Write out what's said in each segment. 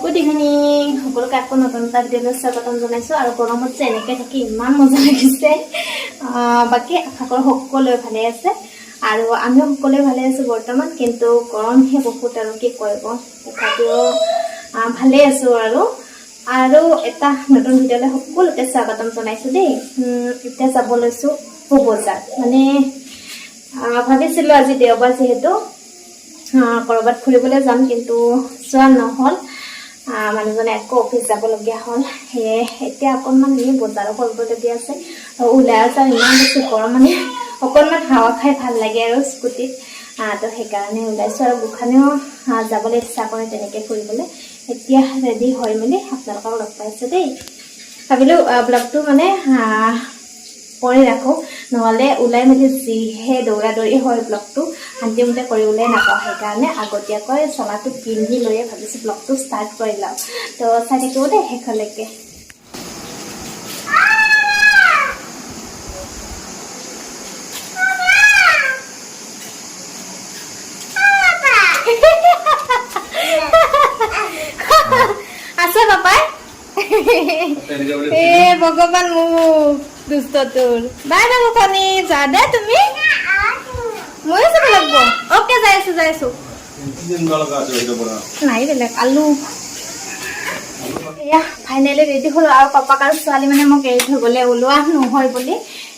Good evening সকলোকে আকৌ নতুন এটা ভিডিঅ'লৈ স্বাগতম জনাইছোঁ আৰু গৰমত যে এনেকৈ থাকি ইমান মজা লাগিছে বাকী আশা কৰোঁ সকলোৱে ভালে আছে আৰু আমিও সকলোৱে ভালে আছোঁ বৰ্তমান কিন্তু গৰমহে বহুত আৰু কি কৰিব তথাপিও ভালে আছোঁ আৰু এটা নতুন ভিডিঅ'লৈ সকলোকে স্বাগতম জনাইছোঁ দেই এতিয়া যাব লৈছোঁ বজাৰ মানে ভাবিছিলোঁ আজি দেওবাৰ যিহেতু কৰবাত ফুৰিবলৈ যাম কিন্তু যোৱা নহ'ল মানুহজনে আকৌ অফিচ যাবলগীয়া হ'ল সেয়ে এতিয়া অকণমান এই বজাৰো কৰিবলগীয়া আছে ওলাই যাওঁ ইমান বেছি গৰম মানে অকণমান হাৱা খাই ভাল লাগে আৰু স্কুটিত তো সেইকাৰণে ওলাইছোঁ আৰু গোখানেও যাবলৈ ইচ্ছা কৰে তেনেকৈ ফুৰিবলৈ এতিয়া ৰেডি হৈ মেলি আপোনালোকক লগ পাইছোঁ দেই ভাবিলোঁ ব্লগটো মানে কৰি ৰাখোঁ নহ'লে ওলাই মেলি যিহে দৌৰা দৌৰি হয় ব্লগটো শান্তিমতে কৰিবলৈ নাপাওঁ সেইকাৰণে আগতীয়াকৈ চলাটো পিন্ধি লৈয়ে ভাবিছোঁ ব্লগটো ষ্টাৰ্ট কৰি লওঁ তো চাই থাকিব দেই শেষলৈকে আছে পাপাই এ ভগৱান মোক দুষ্ট তোৰ বাই বাই কণী যা দে তুমি ময়ো যাব লাগিব অ'কে যাই আছো নাই বেলেগ আলু এয়া ফাইনেলি ৰেডি হ'লো আৰু পাপাক আৰু ছোৱালী মানে মোক এৰি থৈ গ'লে ওলোৱা নহয় বুলি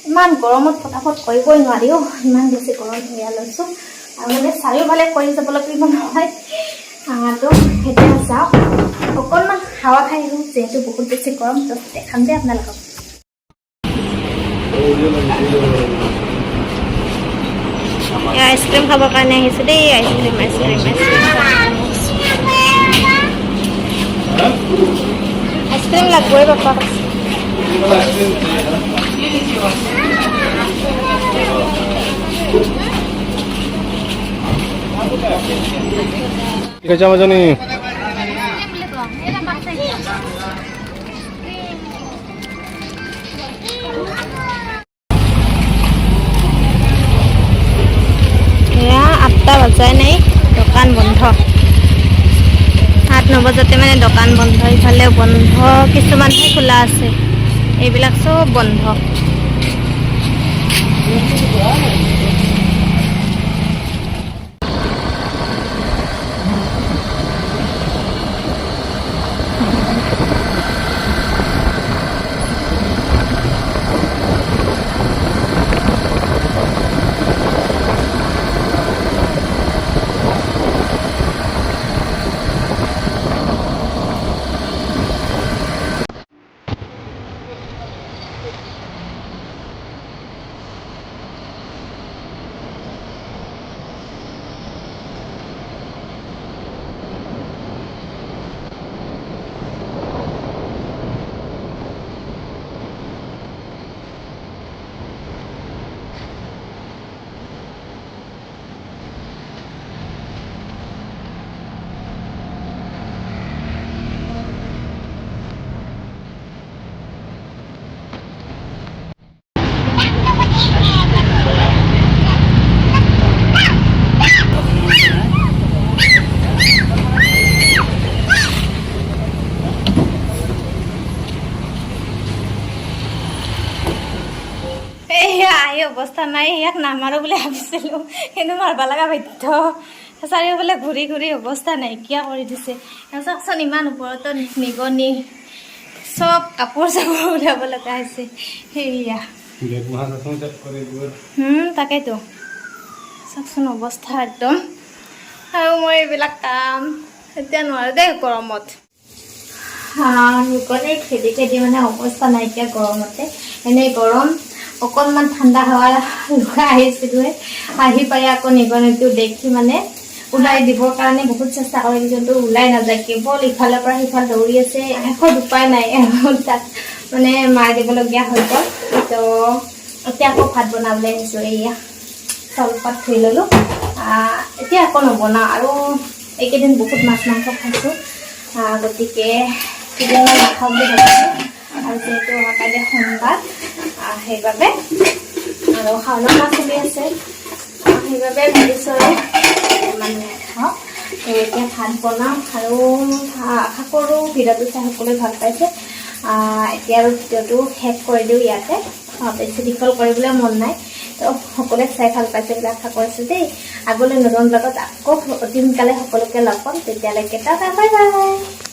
ইমান গৰমত ফটাফট কৰিবই নোৱাৰি ইমান বেছি গৰম সেয়া লৈছোঁ আৰু মানে চাৰিওফালে কৰি যাব লাগিব নহয় তো এতিয়া যাওঁ অকণমান হাৱা খাই আহিলোঁ যিহেতু বহুত বেছি গৰম তো দেখাম দে আপোনালোকক আইচক্ৰীম খাবৰ কাৰণে আহিছোঁ দেই আইচক্ৰীম লাগবই পাপাক ঠিক আছে আমাজনী আঠটা বজাই নাই দোকান বন্ধ 8-9 বজাতে মানে দোকান বন্ধ ইফালেও বন্ধ কিছুমানহে খোলা আছে এইবিলাক চব বন্ধ অৱস্থা নাই ইয়াক নামাৰো বুলি ভাবিছিলোঁ কিন্তু মাৰিব লগা বাধ্য চাৰিওফালে ঘূৰি ঘূৰি অৱস্থা নাইকিয়া কৰি দিছে চাওকচোন ইমান ওপৰতো নিগনি চব কাপোৰ চাপোৰ ওলাব লগা হৈছে সেয়া তাকেইতো চাওকচোন অৱস্থা একদম আৰু মই এইবিলাক কাম এতিয়া নোৱাৰোঁ দেই গৰমত নিগনি খেদি খেদি মানে অৱস্থা নাইকিয়া গৰমতে এনেই গৰম অকণমান ঠাণ্ডা হাৱা লগাই আহিছিলোঁ আহি পাই আকৌ নিগনিটো দেখি মানে ওলাই দিবৰ কাৰণে বহুত চেষ্টা কৰিলোঁ কিন্তু ওলাই নাযায় কেৱল ইফালৰ পৰা সিফাল দৌৰি আছে শেষত উপায় নাই তাক মানে মাৰ দিবলগীয়া হৈ গ'ল তো এতিয়া আকৌ ভাত বনাবলৈ আহিছোঁ এয়া চাউল পাত ধুই ল'লোঁ এতিয়া আকৌ নবনাওঁ আৰু এইকেইদিন বহুত মাছ মাংস খাইছোঁ গতিকে কেতিয়াবা নাখাওঁ বুলি ভাবিছোঁ আৰু যিহেতু কাইলৈ সোমবাৰ সেইবাবে আৰু শাওনৰ মাছ চলি আছে সেইবাবে ভাবিছোঁ মানে খাওঁ এতিয়া ভাত বনাম আৰু আশা কৰোঁ ভিডিঅ'টো চাই সকলোৱে ভাল পাইছে। এতিয়া আৰু ভিডিঅ'টো শেষ কৰি দিওঁ ইয়াতে, বেছি দীঘল কৰিবলৈ মন নাই। তো সকলোৱে চাই ভাল পাইছে বুলি আশা কৰিছোঁ দেই। আগলৈ নতুন ব্লগত আকৌ অতি সোনকালে সকলোকে লগ পাম। তেতিয়ালৈকে টাটা বাই বাই।